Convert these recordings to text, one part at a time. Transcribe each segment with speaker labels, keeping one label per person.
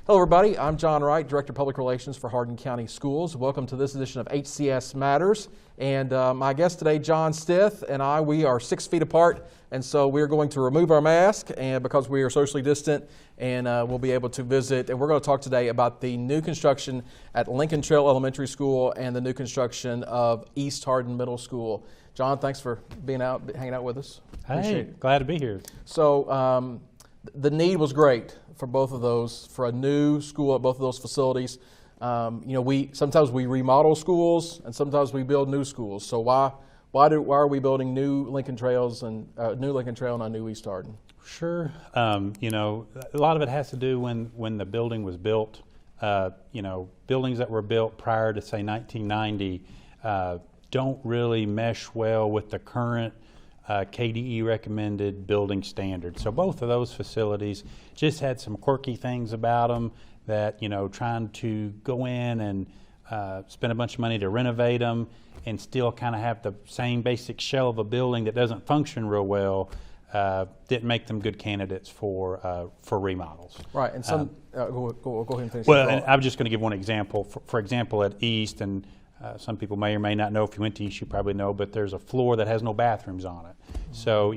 Speaker 1: Hello everybody, I'm John Wright, Director of Public Relations for Hardin County Schools. Welcome to this edition of HCS Matters. And my guest today, John Stith, and we are 6 feet apart, and so we're going to remove our mask and because we are socially distant, and we'll be able to visit. And we're going to talk today about the new construction at Lincoln Trail Elementary School and the new construction of East Hardin Middle School. John, thanks for being out, hanging out with us.
Speaker 2: Hey, glad to be here.
Speaker 1: So the need was great for both of those, for a new school at both of those facilities. Sometimes we remodel schools and sometimes we build new schools. So why are we building new Lincoln Trails and new Lincoln Trail and a new East Hardin?
Speaker 2: Sure. A lot of it has to do when the building was built. Buildings that were built prior to say 1990 don't really mesh well with the current KDE recommended building standards. So both of those facilities just had some quirky things about them that, trying to go in and spend a bunch of money to renovate them and still kind of have the same basic shell of a building that doesn't function real well didn't make them good candidates for remodels.
Speaker 1: Right, and some, go ahead and finish.
Speaker 2: Well, and I'm just going to give one example. For example, at East, and some people may or may not know, if you went to East, you probably know, but there's a floor that has no bathrooms on it. Mm-hmm. So,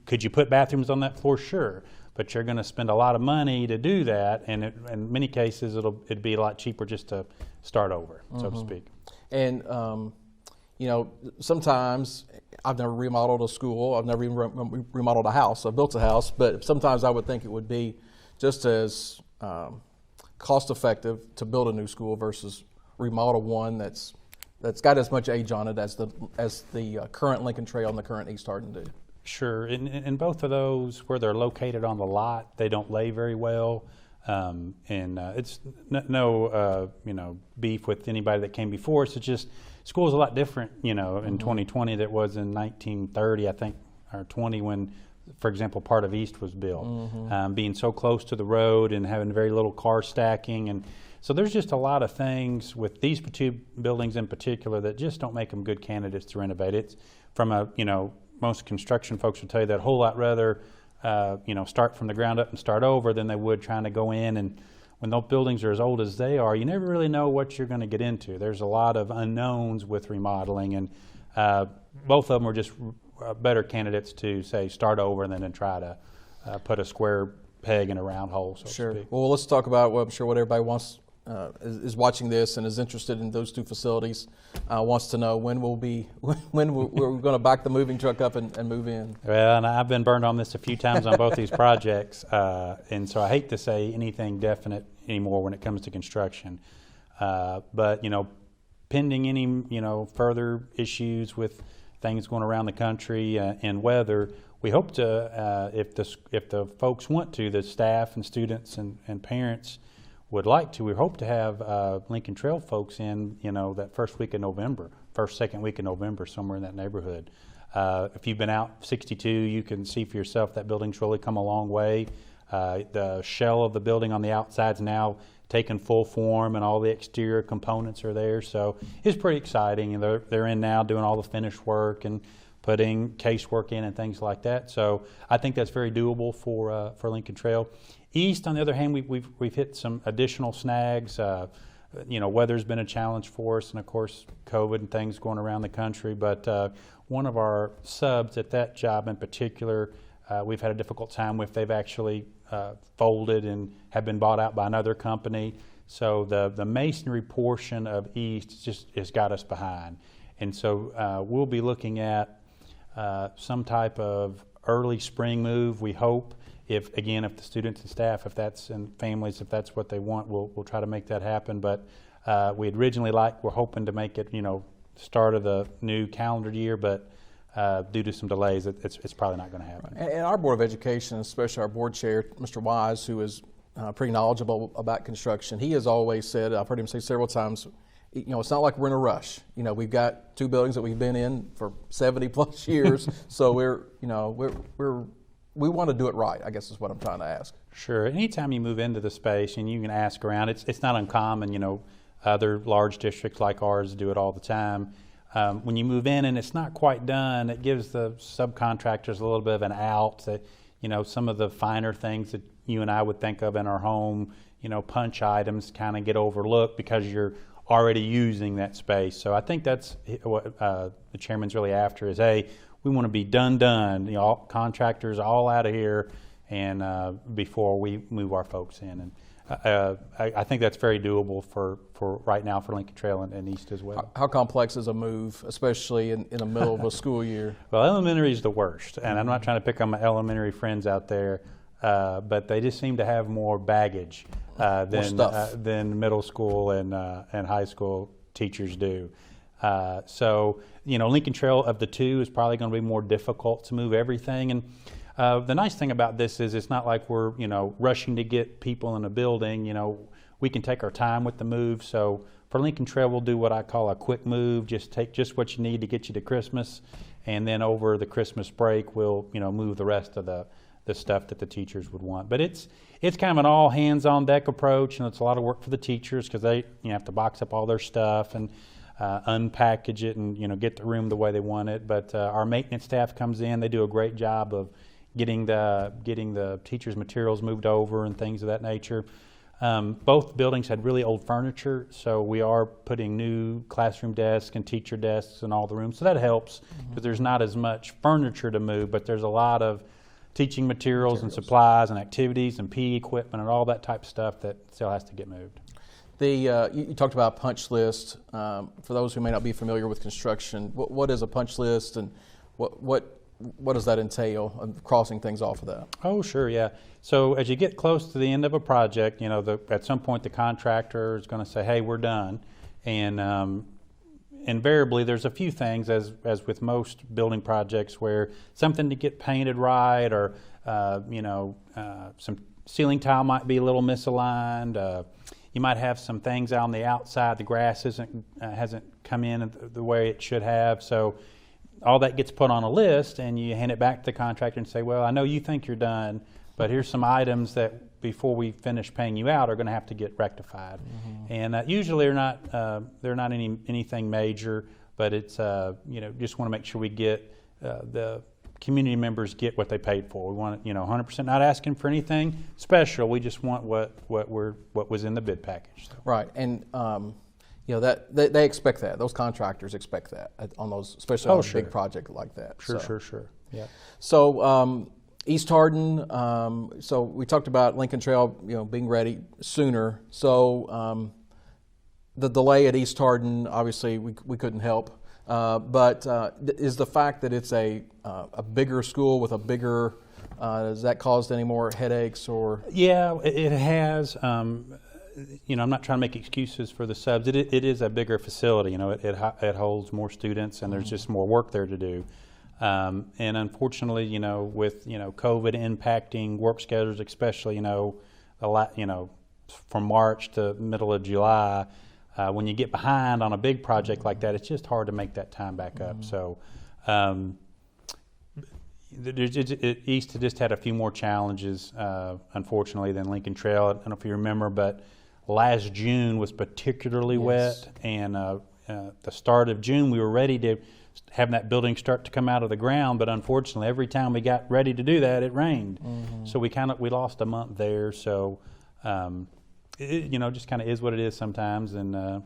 Speaker 2: could you put bathrooms on that floor? Sure. But you're going to spend a lot of money to do that, and in many cases, it'd be a lot cheaper just to start over, so to speak.
Speaker 1: And, sometimes I've never remodeled a school. I've never even remodeled a house. I've built a house, but sometimes I would think it would be just as cost-effective to build a new school versus remodel one that's got as much age on it as the current Lincoln Trail and the current East Hardin do.
Speaker 2: Sure, and both of those, where they're located on the lot, they don't lay very well, it's no beef with anybody that came before us. It's just school's a lot different, in 2020 that was in 1930, I think, or 20 when, for example, part of East was built. Being so close to the road and having very little car stacking, and so there's just a lot of things with these two buildings in particular that just don't make them good candidates to renovate. It's from most construction folks will tell you that a whole lot rather, start from the ground up and start over than they would trying to go in. And when those buildings are as old as they are, you never really know what you're going to get into. There's a lot of unknowns with remodeling, and both of them are just better candidates to say start over and then try to put a square peg in a round hole, so to speak. Well,
Speaker 1: let's talk about what everybody wants. Is watching this and is interested in those two facilities, wants to know when we're going to back the moving truck up and move in.
Speaker 2: Well, and I've been burned on this a few times on both these projects, and so I hate to say anything definite anymore when it comes to construction. But pending any further issues with things going around the country and weather, we hope to, if the folks want to, the staff and students and parents would like to, we hope to have Lincoln Trail folks in, that first second week of November, somewhere in that neighborhood. If you've been out 62, you can see for yourself that building's really come a long way. The shell of the building on the outside's now taken full form, and all the exterior components are there. So it's pretty exciting, and they're in now doing all the finished work and putting casework in and things like that. So I think that's very doable for Lincoln Trail. East, on the other hand, we've hit some additional snags. Weather's been a challenge for us, and of course, COVID and things going around the country. But one of our subs at that job in particular, we've had a difficult time with. They've actually folded and have been bought out by another company. So the masonry portion of East just has got us behind, and so we'll be looking at some type of early spring move, we hope. If the students and staff, and families, if that's what they want, we'll try to make that happen. But we're hoping to make it, start of the new calendar year, but due to some delays, it's probably not going to happen.
Speaker 1: And our Board of Education, especially our board chair, Mr. Wise, who is pretty knowledgeable about construction, he has always said, I've heard him say several times, it's not like we're in a rush. We've got two buildings that we've been in for 70 plus years, so we want to do it right, I guess is what I'm trying to ask.
Speaker 2: Sure. Anytime you move into the space and you can ask around, it's not uncommon. Other large districts like ours do it all the time. When you move in and it's not quite done, it gives the subcontractors a little bit of an out. That, some of the finer things that you and I would think of in our home, punch items kind of get overlooked because you're already using that space. So I think that's what the chairman's really after is, hey, we want to be done, all contractors all out of here, and before we move our folks in. And I think that's very doable for right now for Lincoln Trail and East as well.
Speaker 1: How complex is a move, especially in the middle of a school year?
Speaker 2: Well, elementary is the worst, and I'm not trying to pick on my elementary friends out there, but they just seem to have more baggage than middle school and high school teachers do. So Lincoln Trail of the two is probably going to be more difficult to move everything. And the nice thing about this is it's not like we're rushing to get people in a building. We can take our time with the move. So for Lincoln Trail, we'll do what I call a quick move. Just take just what you need to get you to Christmas, and then over the Christmas break, we'll move the rest of the stuff that the teachers would want. But it's kind of an all hands on deck approach, and it's a lot of work for the teachers because they have to box up all their stuff and unpackage it and get the room the way they want it. But our maintenance staff comes in; they do a great job of getting the teachers' materials moved over and things of that nature. Both buildings had really old furniture, so we are putting new classroom desks and teacher desks in all the rooms. So that helps because there's not as much furniture to move, but there's a lot of teaching materials and supplies and activities and PE equipment and all that type of stuff that still has to get moved.
Speaker 1: You talked about a punch list. For those who may not be familiar with construction, what is a punch list, and what does that entail, of crossing things off of that? Oh,
Speaker 2: sure, yeah. So as you get close to the end of a project, at some point the contractor is going to say, hey, we're done. And invariably there's a few things, as with most building projects, where something to get painted right, or some ceiling tile might be a little misaligned. You might have some things on the outside. The grass hasn't come in the way it should have. So all that gets put on a list, and you hand it back to the contractor and say, well, I know you think you're done, but here's some items that before we finish paying you out are going to have to get rectified. And usually they're not anything major, but it's just want to make sure we get the community members get what they paid for. We want 100% not asking for anything special. We just want what was in the bid package. So.
Speaker 1: Right, and that they expect that. Those contractors expect that on those, especially on a big project like that.
Speaker 2: Sure. Yeah.
Speaker 1: So East Hardin. So we talked about Lincoln Trail, being ready sooner. So the delay at East Hardin, obviously, we couldn't help. But is the fact that it's a bigger school with a bigger, has that caused any more headaches or?
Speaker 2: Yeah, it has. I'm not trying to make excuses for the subs. It is a bigger facility. It holds more students, and there's just more work there to do. And unfortunately, with COVID impacting work schedules, especially a lot, from March to middle of July. When you get behind on a big project like that, it's just hard to make that time back up. So East just had a few more challenges, unfortunately, than Lincoln Trail. I don't know if you remember, but last June was particularly wet, and the start of June we were ready to have that building start to come out of the ground, but unfortunately every time we got ready to do that, it rained. So we lost a month there. So it just kind of is what it is sometimes, and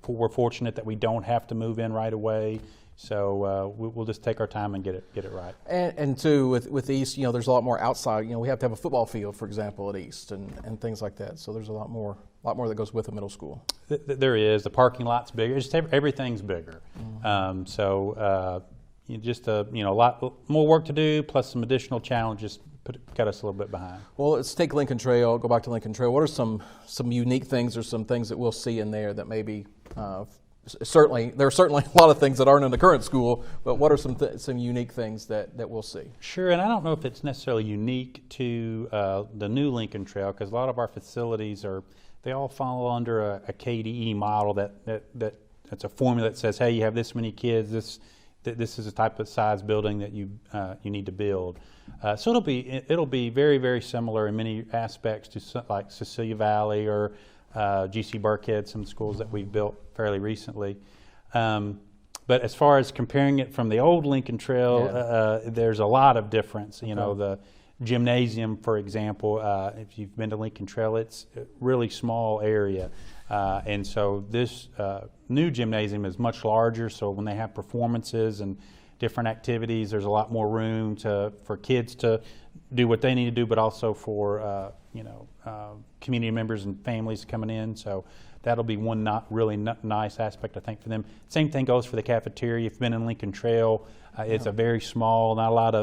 Speaker 2: we're fortunate that we don't have to move in right away. So we'll just take our time and get it right.
Speaker 1: And too, with East, there's a lot more outside. We have to have a football field, for example, at East, and things like that. So there's a lot more that goes with a middle school.
Speaker 2: There is. The parking lot's bigger. Just everything's bigger. Just a lot more work to do, plus some additional challenges got us a little bit behind.
Speaker 1: Well, let's take Lincoln Trail. Go back to Lincoln Trail. What are some unique things, or some things that we'll see in there that maybe? Certainly, there are certainly a lot of things that aren't in the current school, but what are some unique things that we'll see?
Speaker 2: Sure, and I don't know if it's necessarily unique to the new Lincoln Trail, because a lot of our facilities they all follow under a KDE model that's a formula that says, hey, you have this many kids, this is the type of size building that you need to build. So it'll be very, very similar in many aspects to like Cecilia Valley or GC Burkhead, some schools that we've built fairly recently. But as far as comparing it from the old Lincoln Trail, there's a lot of difference. gymnasium, for example, if you've been to Lincoln Trail, it's a really small area. And so this new gymnasium is much larger, so when they have performances and different activities, there's a lot more room for kids to do what they need to do, but also for community members and families coming in. So that'll be one nice aspect, I think, for them. Same thing goes for the cafeteria. If you've been in Lincoln Trail, it's a very small, not a lot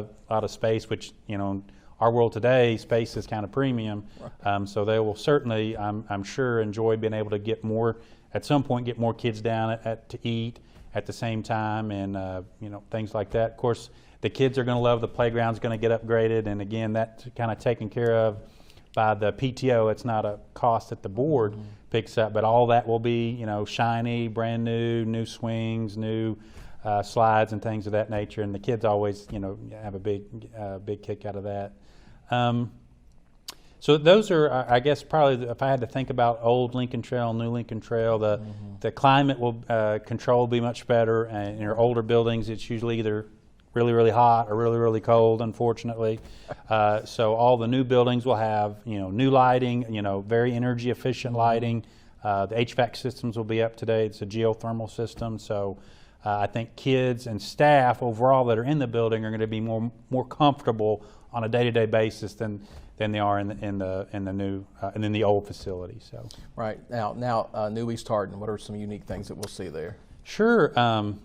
Speaker 2: of space, which, in our world today, space is kind of premium. So they will certainly, I'm sure, enjoy being able to at some point, get more kids down to eat at the same time, and things like that. Of course, the kids are going to love the playground's going to get upgraded, and again, that's kind of taken care of by the PTO. It's not a cost that the board picks up, but all that will be, shiny, brand new swings, new slides and things of that nature, and the kids always, have a big kick out of that. So those are, I guess, probably, if I had to think about old Lincoln Trail, new Lincoln Trail, the climate control will be much better. And in your older buildings, it's usually either really, really hot or really, really cold, unfortunately. So all the new buildings will have, new lighting, very energy efficient lighting. The HVAC systems will be up to date. It's a geothermal system. So I think kids and staff overall that are in the building are going to be more comfortable on a day-to-day basis than they are in the new and in the old facility. So
Speaker 1: right now, New East Hardin. What are some unique things that we'll see there?
Speaker 2: Sure.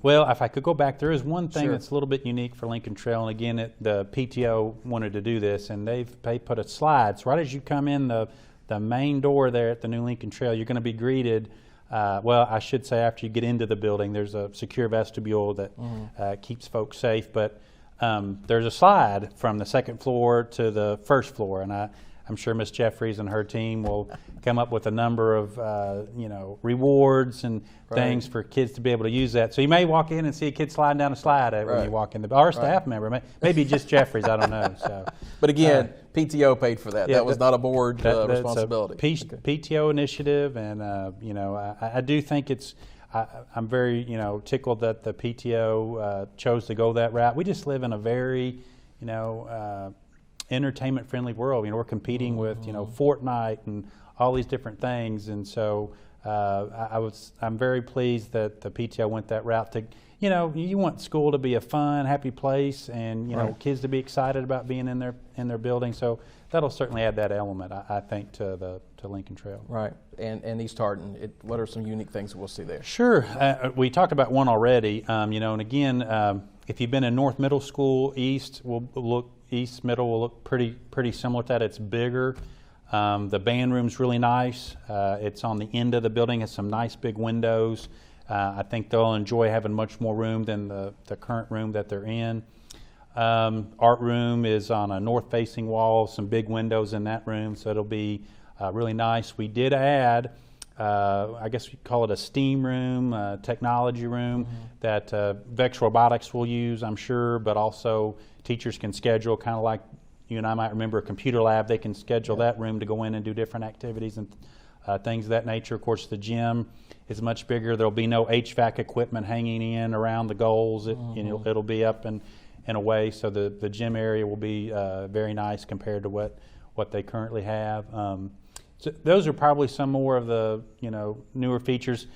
Speaker 2: Well, if I could go back, there is one thing
Speaker 1: Sure.
Speaker 2: that's a little bit unique for Lincoln Trail, and again, the PTO wanted to do this, and they put a slide. So right as you come in the main door there at the new Lincoln Trail, you're going to be greeted. Well, I should say after you get into the building, there's a secure vestibule that keeps folks safe, but there's a slide from the second floor to the first floor, and I'm sure Ms. Jeffries and her team will come up with a number of rewards and things for kids to be able to use that. So you may walk in and see a kid sliding down a slide when you walk in, or a staff member, maybe just Jeffries, I don't know. So,
Speaker 1: but again, PTO paid for that.
Speaker 2: Yeah,
Speaker 1: that was not a board responsibility.
Speaker 2: It's a PTO initiative, and I do think I'm very tickled that the PTO chose to go that route. We just live in a very entertainment-friendly world. We're competing with Fortnite and all these different things, and so I'm very pleased that the PTO went that route. To you want school to be a fun, happy place, and kids to be excited about being in their building. So that'll certainly add that element, I think, to Lincoln Trail.
Speaker 1: Right, and East Hardin. What are some unique things that we'll see there?
Speaker 2: Sure, we talked about one already. And again, if you've been in North Middle School, East Middle will look pretty similar to that. It's bigger. The band room's really nice. It's on the end of the building. Has some nice big windows. I think they'll enjoy having much more room than the current room that they're in. Art room is on a north-facing wall, some big windows in that room, so it'll be really nice. We did add, I guess we call it a STEAM room, technology room that Vex Robotics will use, I'm sure, but also teachers can schedule, kind of like you and I might remember a computer lab. They can schedule that room to go in and do different activities and things of that nature. Of course, the gym is much bigger. There'll be no HVAC equipment hanging in around the goals. It'll be up and away, so the gym area will be very nice compared to what they currently have. So those are probably some more of the newer features.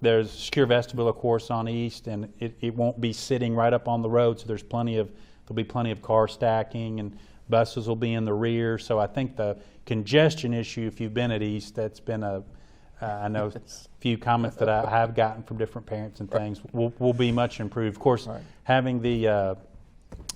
Speaker 2: There's secure vestibule, of course, on East, and it won't be sitting right up on the road, so there'll be plenty of car stacking, and buses will be in the rear. So I think the congestion issue, if you've been at East, that's been I know a few comments that I have gotten from different parents and things will be much improved. Of course, having the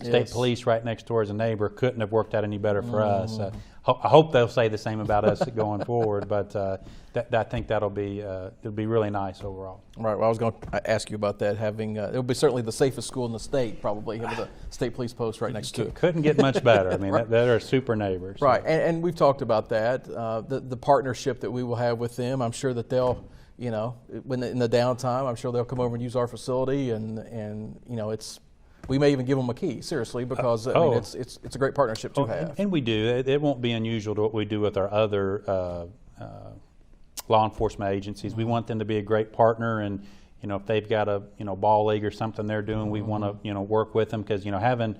Speaker 2: state police right next door as a neighbor couldn't have worked out any better for us. I hope they'll say the same about us going forward, but I think it'll be really nice overall.
Speaker 1: Right. Well, I was going to ask you about that. Having it'll be certainly the safest school in the state, probably having the state police post right next to it.
Speaker 2: Couldn't get much better. I mean, they're super neighbors.
Speaker 1: Right, and we've talked about that. The partnership that we will have with them. I'm sure that they'll, when in the downtime, I'm sure they'll come over and use our facility, and it's. We may even give them a key, seriously, because it's a great partnership to have.
Speaker 2: And we do. It won't be unusual to what we do with our other law enforcement agencies. We want them to be a great partner, and if they've got a ball league or something they're doing, we want to work with them, because having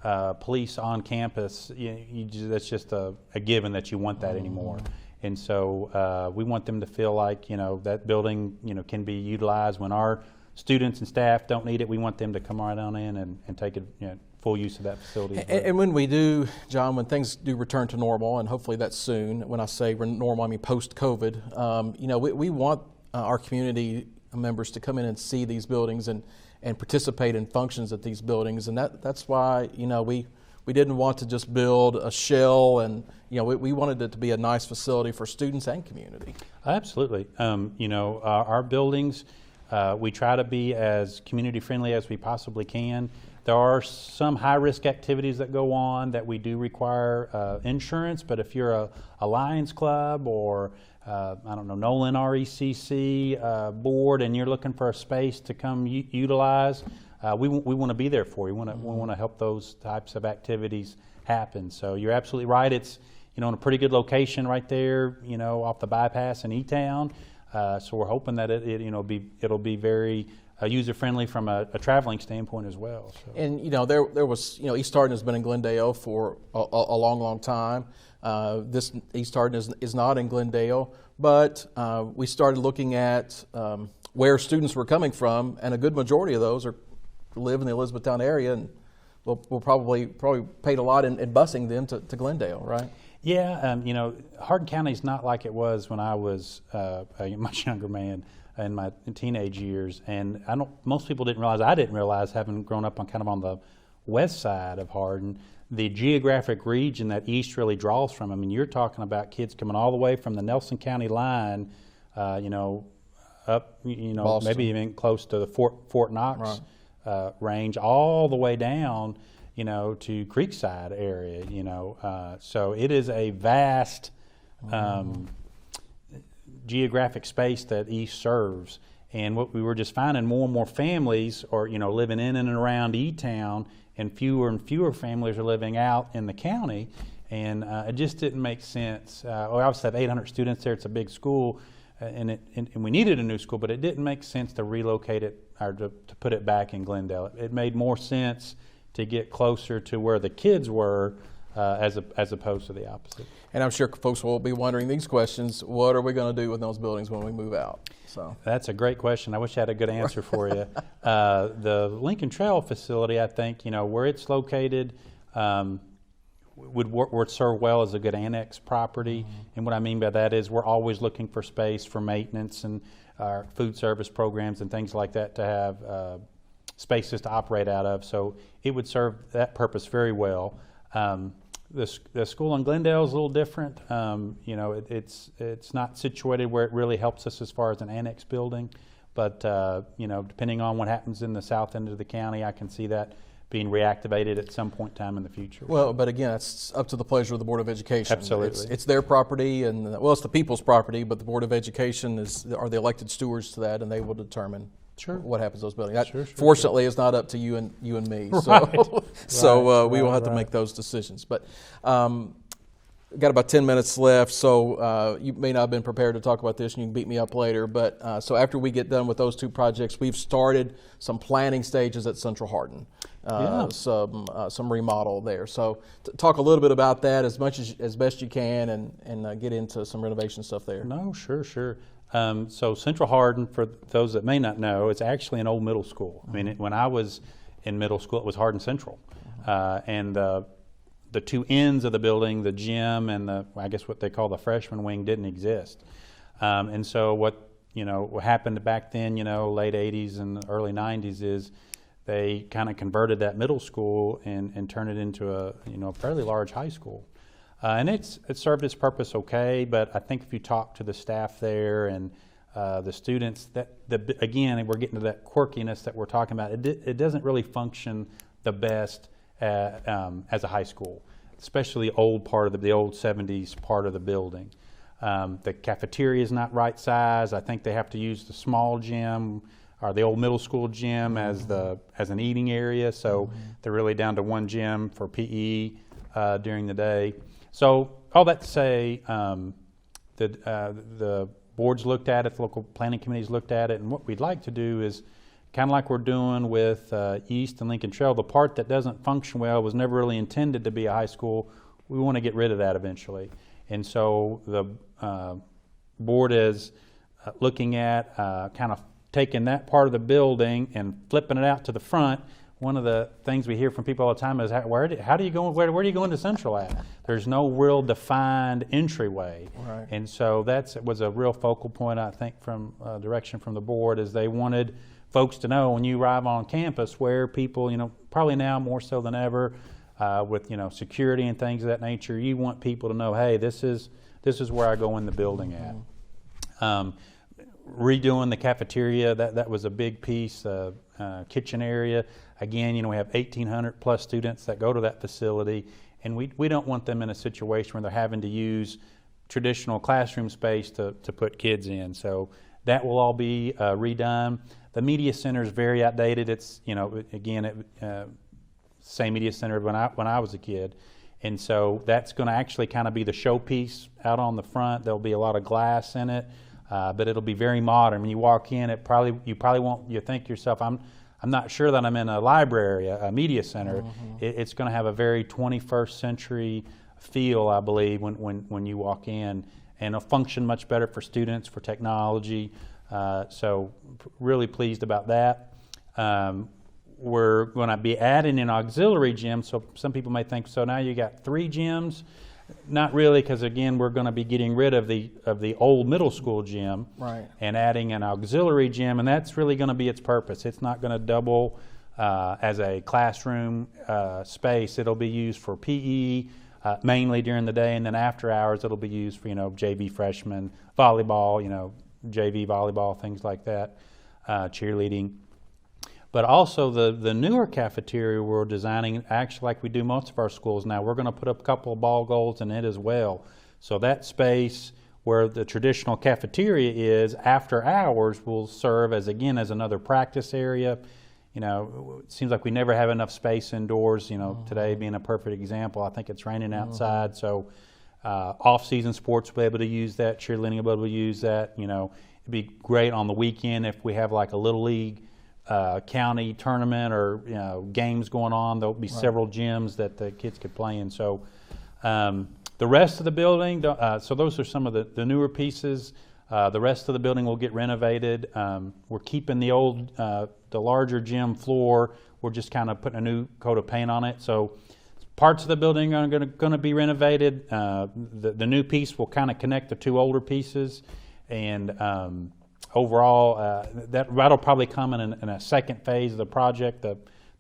Speaker 2: police on campus, that's just a given that you want that anymore. And so we want them to feel like, that building, can be utilized when our students and staff don't need it. We want them to come right on in and take full use of that facility.
Speaker 1: And when we do, John, when things do return to normal, and hopefully that's soon, when I say normal, I mean post-COVID, we want our community members to come in and see these buildings and participate in functions at these buildings. And that's why, we didn't want to just build a shell, and we wanted it to be a nice facility for students and community.
Speaker 2: Absolutely. Our buildings, we try to be as community friendly as we possibly can. There are some high-risk activities that go on that we do require insurance, but if you're a Lions Club or, Nolan RECC board, and you're looking for a space to come utilize, we want to be there for you. We want to help those types of activities happen. So you're absolutely right. It's, in a pretty good location right there, off the bypass in E-Town. So we're hoping that it'll be very user-friendly from a traveling standpoint as well. So.
Speaker 1: And there was East Hardin has been in Glendale for a long time. This East Hardin is not in Glendale, but we started looking at where students were coming from, and a good majority of those live in the Elizabethtown area, and we'll probably paid a lot in busing them to Glendale, right?
Speaker 2: Yeah, Hardin County is not like it was when I was a much younger man in my teenage years, and most people didn't realize, I didn't realize, having grown up on the west side of Hardin, the geographic region that East really draws from. I mean, you're talking about kids coming all the way from the Nelson County line, up,
Speaker 1: Boston.
Speaker 2: Maybe even close to the Fort Knox range, all the way down, to Creekside area, so it is a vast geographic space that East serves. And what we were just finding, more and more families are, living in and around E-Town, and fewer families are living out in the county. And it just didn't make sense. We obviously have 800 students there. It's a big school, and we needed a new school, but it didn't make sense to relocate it or to put it back in Glendale. It made more sense to get closer to where the kids were, as opposed to the opposite.
Speaker 1: And I'm sure folks will be wondering these questions: what are we going to do with those buildings when we move out? So
Speaker 2: that's a great question. I wish I had a good answer for you. The Lincoln Trail facility, I think, where it's located, would serve well as a good annex property. And what I mean by that is we're always looking for space for maintenance and our food service programs and things like that to have spaces to operate out of. So it would serve that purpose very well. The school in Glendale is a little different. It's not situated where it really helps us as far as an annex building, but depending on what happens in the south end of the county, I can see that being reactivated at some point in time in the future.
Speaker 1: Well, but again, it's up to the pleasure of the Board of Education.
Speaker 2: Absolutely.
Speaker 1: It's their property, and it's the people's property, but the Board of Education are the elected stewards to that, and they will determine what happens to those buildings. That, fortunately, is not up to you and me. So, we will have to make those decisions. But got about 10 minutes left, so you may not have been prepared to talk about this, and you can beat me up later. But so after we get done with those two projects, we've started some planning stages at Central Hardin. Some remodel there. So talk a little bit about that as best you can, and get into some renovation stuff there.
Speaker 2: No, sure. So Central Hardin, for those that may not know, it's actually an old middle school. I mean, when I was in middle school, it was Hardin Central, and the two ends of the building, the gym and I guess what they call the freshman wing, didn't exist. And so what happened back then, late 80s and early 90s, is they kind of converted that middle school and turned it into a fairly large high school. And it served its purpose okay, but I think if you talk to the staff there and the students, again, we're getting to that quirkiness that we're talking about. It doesn't really function the best as a high school, especially the old 70s part of the building. The cafeteria is not right size. I think they have to use the small gym or the old middle school gym as an eating area. So they're really down to one gym for PE during the day. So all that to say, the boards looked at it, the local planning committees looked at it, and what we'd like to do is kind of like we're doing with East and Lincoln Trail, the part that doesn't function well was never really intended to be a high school. We want to get rid of that eventually. And so the board is looking at kind of taking that part of the building and flipping it out to the front. One of the things we hear from people all the time is, where do you go into Central at? There's no real defined entryway.
Speaker 1: Right.
Speaker 2: And so that was a real focal point, I think, from direction from the board, is they wanted folks to know when you arrive on campus where people, probably now more so than ever, with security and things of that nature, you want people to know, hey, this is where I go in the building at. Redoing the cafeteria, that was a big piece. Kitchen area, again, we have 1,800 plus students that go to that facility, and we don't want them in a situation where they're having to use traditional classroom space to put kids in. So that will all be redone. The media center is very outdated. It's same media center when I was a kid, and so that's going to actually kind of be the showpiece out on the front. There'll be a lot of glass in it. But it'll be very modern. When you walk in, you probably won't. You think to yourself, I'm not sure that I'm in a library, a media center. It's going to have a very 21st century feel, I believe, when you walk in, and it'll function much better for students, for technology. So really pleased about that. We're going to be adding an auxiliary gym. So some people may think, so now you got 3 gyms. Not really, because again, we're going to be getting rid of the old middle school gym,
Speaker 1: right,
Speaker 2: and adding an auxiliary gym, and that's really going to be its purpose. It's not going to double as a classroom space. It'll be used for PE mainly during the day, and then after hours it'll be used for JV freshmen, volleyball, JV volleyball, things like that, cheerleading. But also the newer cafeteria we're designing, actually like we do most of our schools now, we're going to put up a couple of ball goals in it as well. So that space where the traditional cafeteria is, after hours, will serve as another practice area. It seems like we never have enough space indoors, today being a perfect example. I think it's raining outside, so off-season sports will be able to use that, cheerleading will be able to use that. It'd be great on the weekend if we have like a Little League county tournament or games going on. There'll be several gyms that the kids could play in. So the rest of the building, so those are some of the newer pieces. The rest of the building will get renovated. We're keeping the larger gym floor. We're just kind of putting a new coat of paint on it. So parts of the building are going to be renovated. The new piece will kind of connect the 2 older pieces, and overall, that'll probably come in a second phase of the project.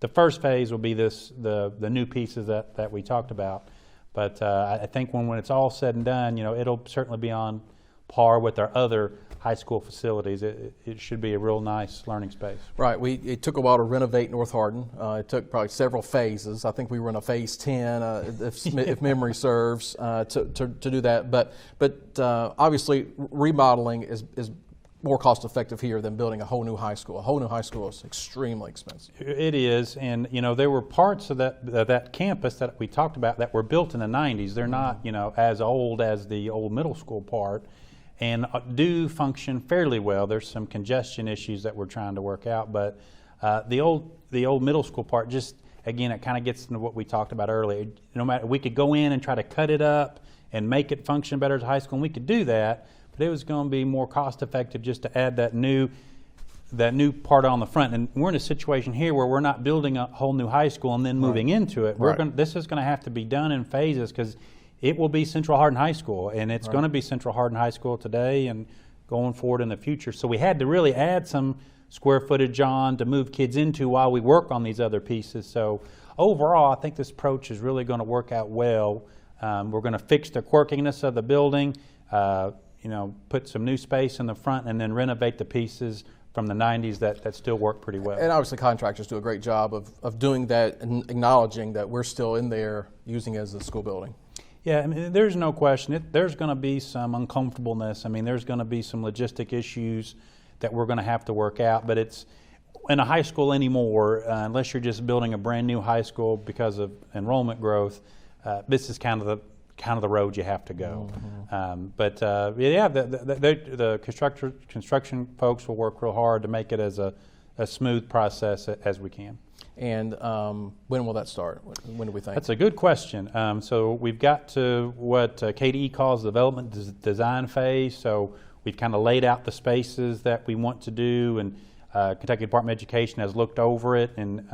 Speaker 2: The first phase will be the new pieces that we talked about. But I think when it's all said and done, it'll certainly be on par with our other high school facilities. It should be a real nice learning space. Right.
Speaker 1: It took a while to renovate North Hardin. It took probably several phases. I think we were in a phase 10, if memory serves, to do that. But obviously, remodeling is more cost effective here than building a whole new high school. A whole new high school is extremely expensive.
Speaker 2: It is, and there were parts of that campus that we talked about that were built in the 90s. They're not as old as the old middle school part, and do function fairly well. There's some congestion issues that we're trying to work out, but the old middle school part, just again, it kind of gets into what we talked about earlier. No matter, we could go in and try to cut it up and make it function better as a high school, and we could do that. But it was going to be more cost effective just to add that new part on the front. And we're in a situation here where we're not building a whole new high school and then moving into it. This is going to have to be done in phases, because it will be Central Hardin High School, and it's going to be Central Hardin High School today and going forward in the future. So we had to really add some square footage on to move kids into while we work on these other pieces. So overall, I think this approach is really going to work out well. We're going to fix the quirkiness of the building, put some new space in the front, and then renovate the pieces from the 90s that still work pretty well. And
Speaker 1: obviously contractors do a great job of doing that and acknowledging that we're still in there using it as a school building.
Speaker 2: Yeah, I mean, there's no question. There's going to be some uncomfortableness. I mean, there's going to be some logistic issues that we're going to have to work out, but it's in a high school anymore, unless you're just building a brand new high school because of enrollment growth, this is kind of the road you have to go. Mm-hmm. The construction folks will work real hard to make it as a smooth process as we can.
Speaker 1: And when will that start? When do we think?
Speaker 2: That's a good question. So we've got to what KDE calls the development design phase. So we've kind of laid out the spaces that we want to do, and Kentucky Department of Education has looked over it and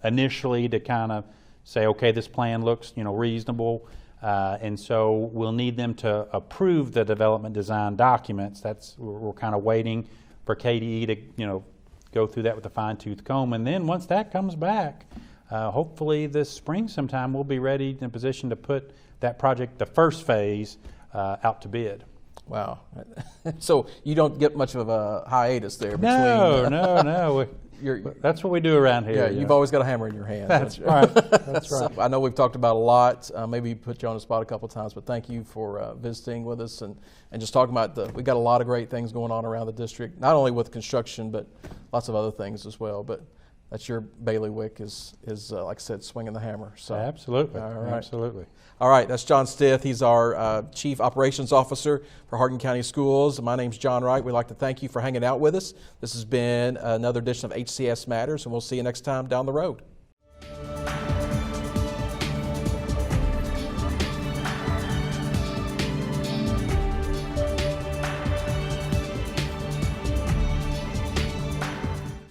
Speaker 2: initially to kind of say, okay, this plan looks reasonable, and so we'll need them to approve the development design documents. We're kind of waiting for KDE to go through that with a fine-tooth comb, and then once that comes back, hopefully this spring sometime we'll be ready in a position to put that project, the first phase, out to bid.
Speaker 1: Wow. So you don't get much of a hiatus there between...
Speaker 2: No. That's what we do around here.
Speaker 1: Yeah, you've always got a hammer in your hand.
Speaker 2: That's right. That's right.
Speaker 1: So I know we've talked about a lot. Maybe put you on the spot a couple of times, but thank you for visiting with us and just talking about we've got a lot of great things going on around the district, not only with construction, but lots of other things as well. But that's your bailiwick is like I said, swinging the hammer. So
Speaker 2: absolutely.
Speaker 1: All right.
Speaker 2: Absolutely.
Speaker 1: All right, that's John Stith. He's our Chief Operations Officer for Hardin County Schools. My name's John Wright. We'd like to thank you for hanging out with us. This has been another edition of HCS Matters, and we'll see you next time down the road.